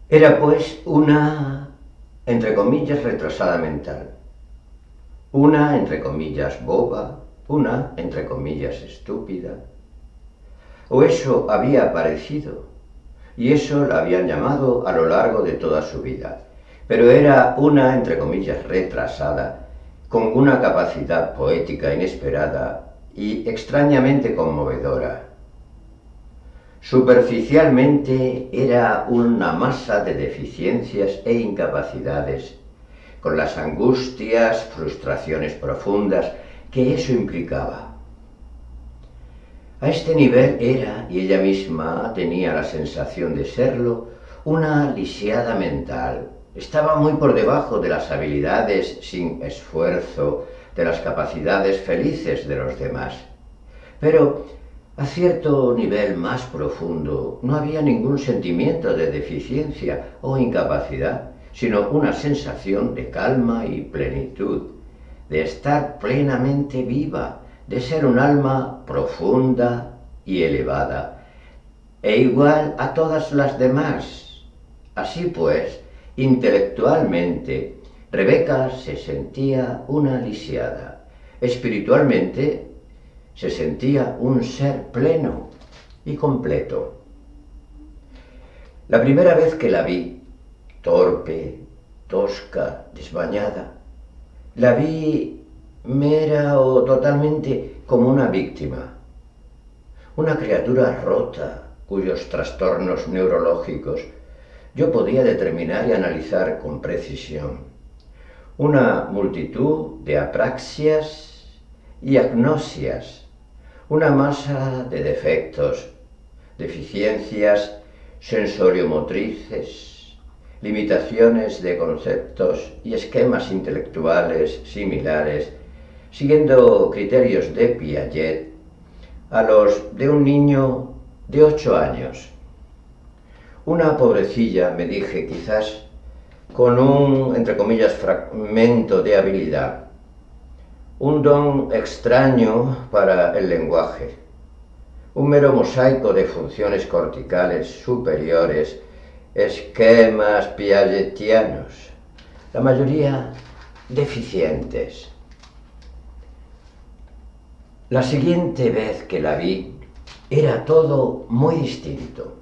Era pues una, entre comillas, retrasada mental, una, entre comillas, boba, una, entre comillas, estúpida. O eso había parecido, y eso la habían llamado a lo largo de toda su vida. Pero era una, entre comillas, retrasada, con una capacidad poética inesperada y extrañamente conmovedora. Superficialmente era una masa de deficiencias e incapacidades, con las angustias, frustraciones profundas que eso implicaba. A este nivel era, y ella misma tenía la sensación de serlo, una lisiada mental. Estaba muy por debajo de las habilidades sin esfuerzo, de las capacidades felices de los demás. Pero a cierto nivel más profundo no había ningún sentimiento de deficiencia o incapacidad, sino una sensación de calma y plenitud, de estar plenamente viva, de ser un alma profunda y elevada, e igual a todas las demás. Así pues, intelectualmente, Rebeca se sentía una lisiada. Espiritualmente, se sentía un ser pleno y completo. La primera vez que la vi, torpe, tosca, desbañada, la vi mera o totalmente como una víctima, una criatura rota cuyos trastornos neurológicos yo podía determinar y analizar con precisión. Una multitud de apraxias y agnosias, una masa de defectos, deficiencias sensoriomotrices, limitaciones de conceptos y esquemas intelectuales similares, siguiendo criterios de Piaget, a los de un niño de 8 años. Una pobrecilla, me dije, quizás con un, entre comillas, fragmento de habilidad, un don extraño para el lenguaje, un mero mosaico de funciones corticales superiores, esquemas piagetianos, la mayoría deficientes. La siguiente vez que la vi, era todo muy distinto.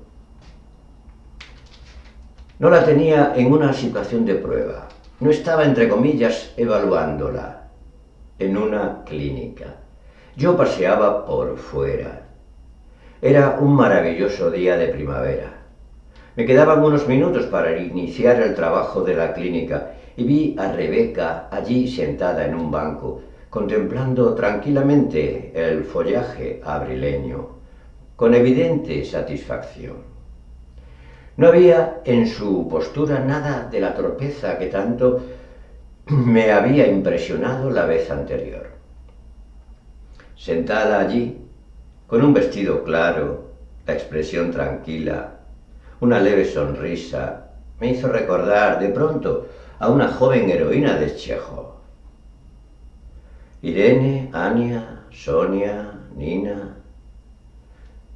No la tenía en una situación de prueba, no estaba, entre comillas, evaluándola en una clínica. Yo paseaba por fuera. Era un maravilloso día de primavera. Me quedaban unos minutos para iniciar el trabajo de la clínica y vi a Rebeca allí sentada en un banco, contemplando tranquilamente el follaje abrileño, con evidente satisfacción. No había en su postura nada de la torpeza que tanto me había impresionado la vez anterior. Sentada allí, con un vestido claro, la expresión tranquila, una leve sonrisa, me hizo recordar de pronto a una joven heroína de Chejov. Irene, Ania, Sonia, Nina,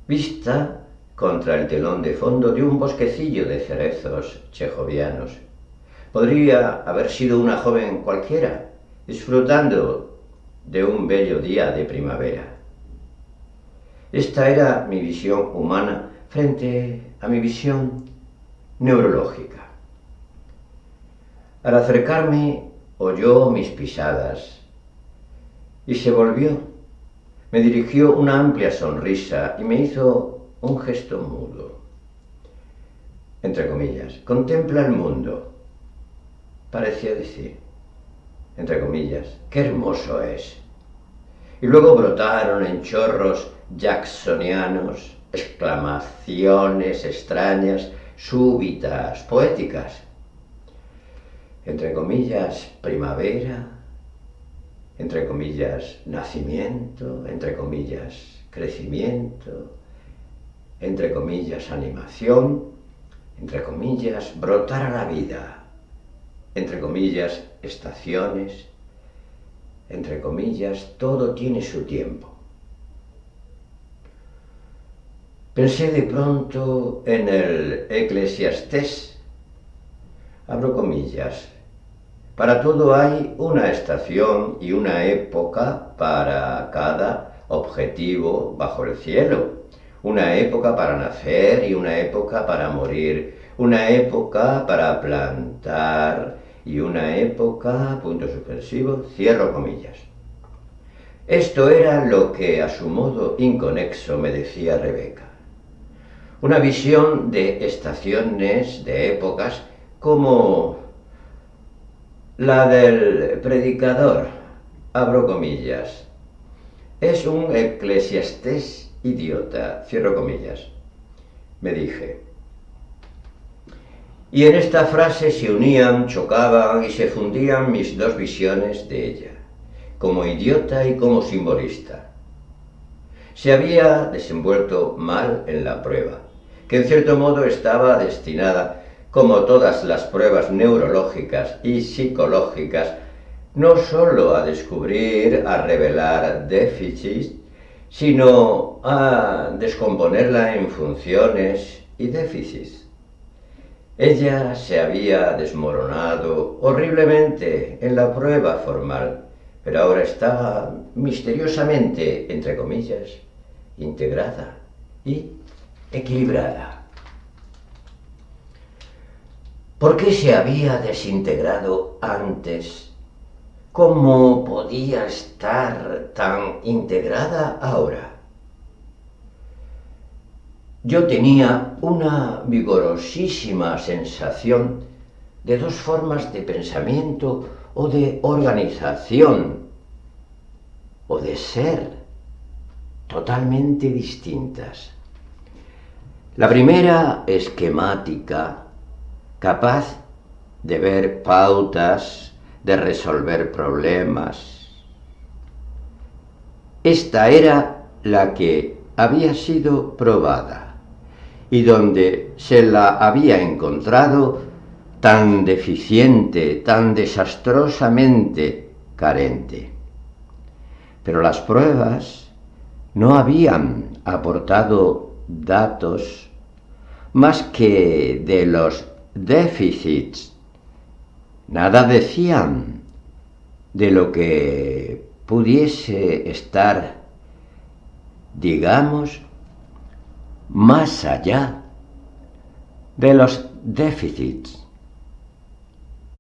vista contra el telón de fondo de un bosquecillo de cerezos chejovianos. Podría haber sido una joven cualquiera, disfrutando de un bello día de primavera. Esta era mi visión humana frente a mi visión neurológica. Al acercarme, oyó mis pisadas y se volvió. Me dirigió una amplia sonrisa y me hizo un gesto mudo. Entre comillas, contempla el mundo, parecía decir. Entre comillas, qué hermoso es. Y luego brotaron en chorros jacksonianos exclamaciones extrañas, súbitas, poéticas. Entre comillas, primavera, entre comillas, nacimiento, entre comillas, crecimiento, entre comillas, animación, entre comillas, brotar a la vida, entre comillas, estaciones, entre comillas, todo tiene su tiempo. Pensé de pronto en el Eclesiastés abro comillas. Para todo hay una estación y una época para cada objetivo bajo el cielo. Una época para nacer y una época para morir. Una época para plantar y una época, punto suspensivo, cierro comillas. Esto era lo que a su modo inconexo me decía Rebeca. Una visión de estaciones, de épocas, como la del predicador, abro comillas. Es un eclesiastés idiota, cierro comillas, me dije. Y en esta frase se unían, chocaban y se fundían mis dos visiones de ella, como idiota y como simbolista. Se había desenvuelto mal en la prueba, que en cierto modo estaba destinada, como todas las pruebas neurológicas y psicológicas, no solo a descubrir, a revelar déficits, sino a descomponerla en funciones y déficits. Ella se había desmoronado horriblemente en la prueba formal, pero ahora estaba misteriosamente, entre comillas, integrada y equilibrada. ¿Por qué se había desintegrado antes? ¿Cómo podía estar tan integrada ahora? Yo tenía una vigorosísima sensación de dos formas de pensamiento o de organización o de ser totalmente distintas. La primera, esquemática, capaz de ver pautas, de resolver problemas. Esta era la que había sido probada y donde se la había encontrado tan deficiente, tan desastrosamente carente. Pero las pruebas no habían aportado datos más que de los déficits. Nada decían de lo que pudiese estar, digamos, más allá de los déficits.